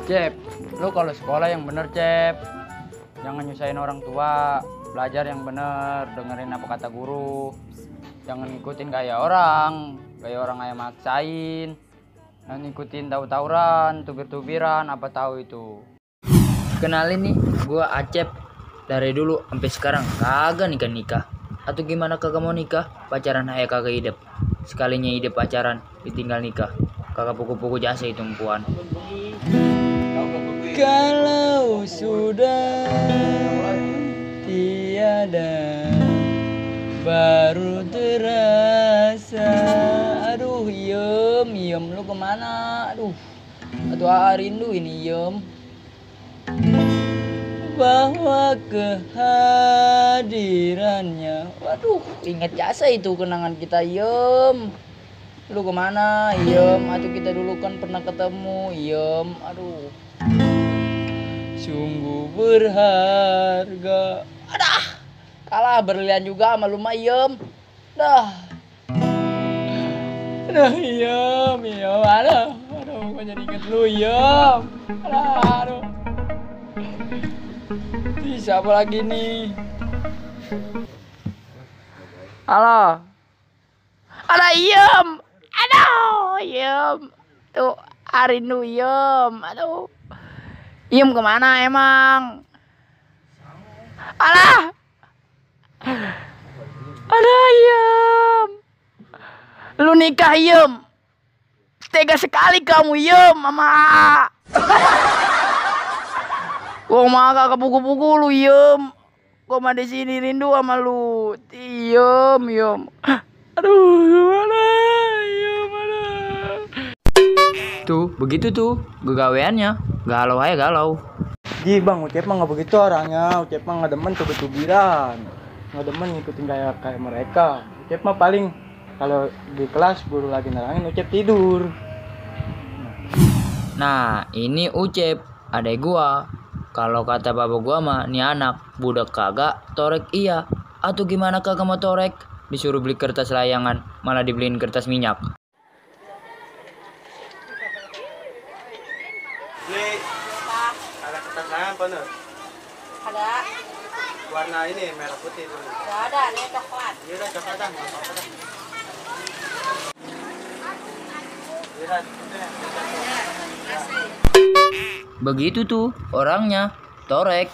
Cep, lu kalau sekolah yang bener, Cep. Jangan nyusahin orang tua, belajar yang bener, dengerin apa kata guru. Jangan ngikutin kayak orang kayak maksain. Jangan ngikutin tahu-tawuran, tubir-tubiran, apa tahu itu. Kenalin nih, gua Acep. Dari dulu sampai sekarang kagak nikah-nikah. Atau gimana kagak mau nikah? Pacaran aja kagak hidup. Sekalinya hidup pacaran, ditinggal nikah. Kagak puku-puku jasa itu empuan. Kalau sudah tiada baru terasa. Aduh, Yem, lu kemana? Aduh rindu ini, Yem. Bahwa kehadirannya, waduh, ingat jasa itu kenangan kita, Yem. Lu kemana, Yem? Atau kita dulu kan pernah ketemu, Yem. Aduh, sungguh berharga. Adah, kalah berlian juga sama lu mah, Yem. Dah, Yem. Aduh, gua jadi inget lu, Yem. Aduh. Siapa lagi nih? Halo. Ada Yem. Aduh, Yem. Tuh, rindu, Yem. Aduh. Yem kemana emang? Alah. Ada Yem. Lu nikah, Yem. Tega sekali kamu, Yem, mama. Gua mah kakak buku-buku lu, Yem. Gua mah di sini rindu sama lu. Yem. Aduh, gimana? Yem, aduh. Tuh, begitu tuh gegaweannya. Galau aja galau. Ji bang, Ucep mah nggak begitu orangnya. Ucep mah nggak demen tubir-tubiran, nggak demen ngikutin kayak mereka. Ucep mah paling kalau di kelas guru lagi nerangin, Ucep tidur. Nah, ini Ucep, adek gua. Kalau kata bapak gua mah, nih anak budak kagak, torek iya. Atau gimana kagak mau torek? Disuruh beli kertas layangan, malah dibeliin kertas minyak. Beli ada kertas layangan apa nih? Ada. Warna ini merah putih tuh. Gak ada, ini coklat. Iya udah coklat dah, nggak apa-apa dah. Iya, Begitu tuh orangnya, torek.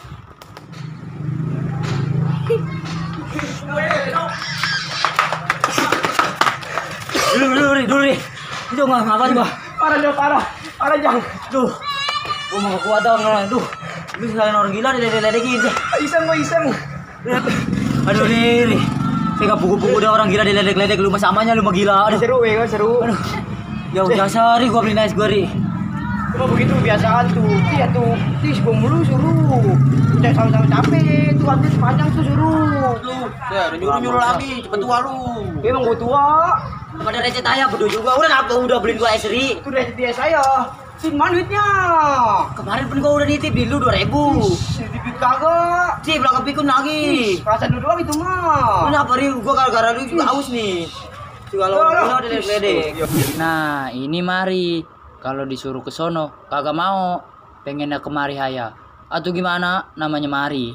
Dulu nih. Itu ngapain gua? Parah jauh. Duh, gua mau kuat dong, duh. Lu selain orang gila diledek-ledekin sih. Iseng. Aduh nih. Saya gak pugu-pugu udah orang gila diledek-ledek, lu mah samanya lu mah gila. Aduh. Seru. Aduh. Ya udah sehari gua beli nice gua ri. Cuma begitu biasaan tuh. Iya tuh. Tis gua mulu suruh. Udah sama-sama capek. Tuh habis panjang tuh suruh. Tuh, ya nyuruh lagi, cepet tua lu. Emang gua tua. Pada recet aja berdua juga. Udah beliin gua esri. Itu udah dia saya. Sin mana duitnya? Kemarin pun gua udah nitip di lu 2.000. Sedikit kagak. Sih, belakang pikun lagi. Perasaan lu doang itu mah. Kenapa ri? Gua gara-gara lu juga haus nih. Kalau udah ledek. Nah, ini mari. Kalau disuruh ke sono, kagak mau. Pengennya kemari haya. Atau gimana? Namanya mari.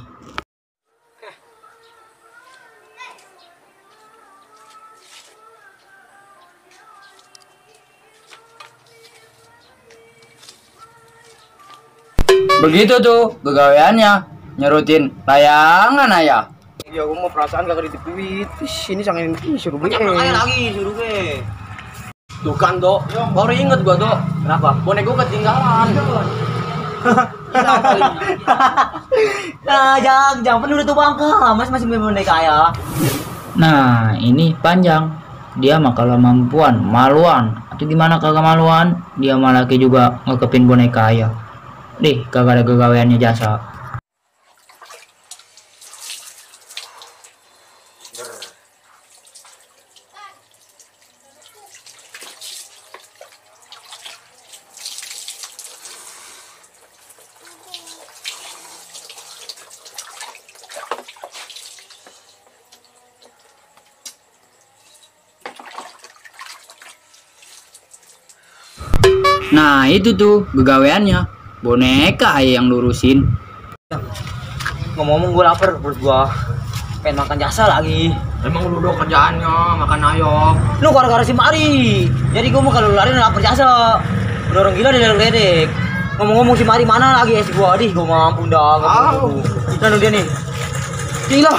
Begitu tuh begaweannya, nyerutin layangan ayah. Ya gua mau perasaan kagak ditip duit. Ini sangat suruh beli. Lagi suruh gue. Tuh kan, Dok. Baru inget gua, Dok. Kenapa? Bonek gua ketinggalan. Nah, jangan penuh tuh bangka. Masih boneka ya. Nah, ini panjang. Dia mah kalau mampuan, maluan. Atau gimana kagak maluan? Dia malah laki juga ngekepin boneka ya. Deh, kagak ada kegaweannya jasa. Nah itu tuh kegaweannya, boneka aja yang lurusin. Ngomong-ngomong gue lapar, perut gue pengen makan jasa lagi. Emang lu udah kerjaannya makan ayam. Lu gara-gara si Mari. Jadi gue mau kalau lari lapar jasa. Udah orang gila dia ledek. Ngomong-ngomong si Mari mana lagi es gua? Aduh, gue mampu dah. Dan dia nih. Gila.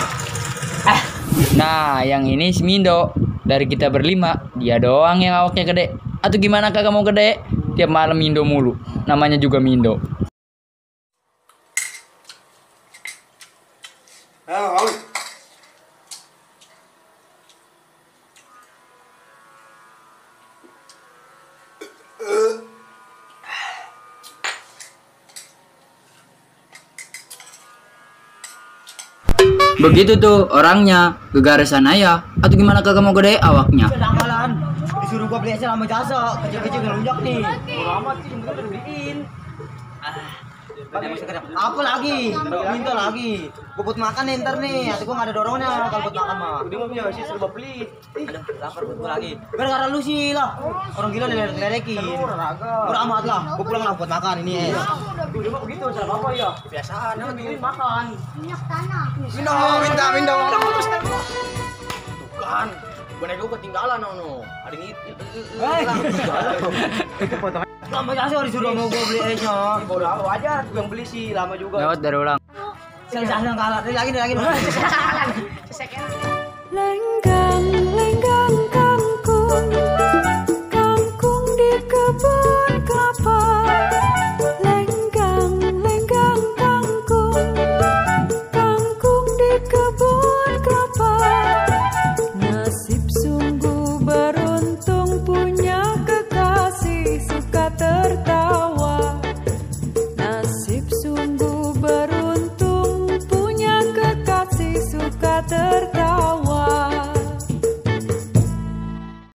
Nah yang ini si Mindo. Dari kita berlima, dia doang yang awaknya gede. Atau gimana kagak mau gede? Tiap malam Mindo mulu. Namanya juga Mindo. Begitu tuh orangnya, gegarisan ayah. Atau gimana kagak mau gede awaknya? Kedangkalan. Disuruh gua beli es sama jasa. Kecil-kecil ngelunjak nih. Amat sih, udah beliin. Apa lagi? Minta lagi. Gua buat makan nih ntar nih. Atau gua nggak ada dorongnya kalau buat makan mah. Udah nggak punya sih serba beli. Aduh, lapar buat gua lagi. Gara-gara lu sih lah. Orang gila diledek-ledekin. Udah amat lah. Gua pulang lah buat makan ini es. Udah mah begitu cara apa ya? Kebiasaan. Yang ngirim makan. Minyak tanah. Minta. Bukan. Boneka gua ketinggalan no. Ada ngit. Lama jasa disuruh mau gua beli esnya. Bodoh apa wajar, gua yang beli sih lama juga. Lewat dari ulang. Saya kalah. Lagi. Lenggang kangkung, kangkung di kebun.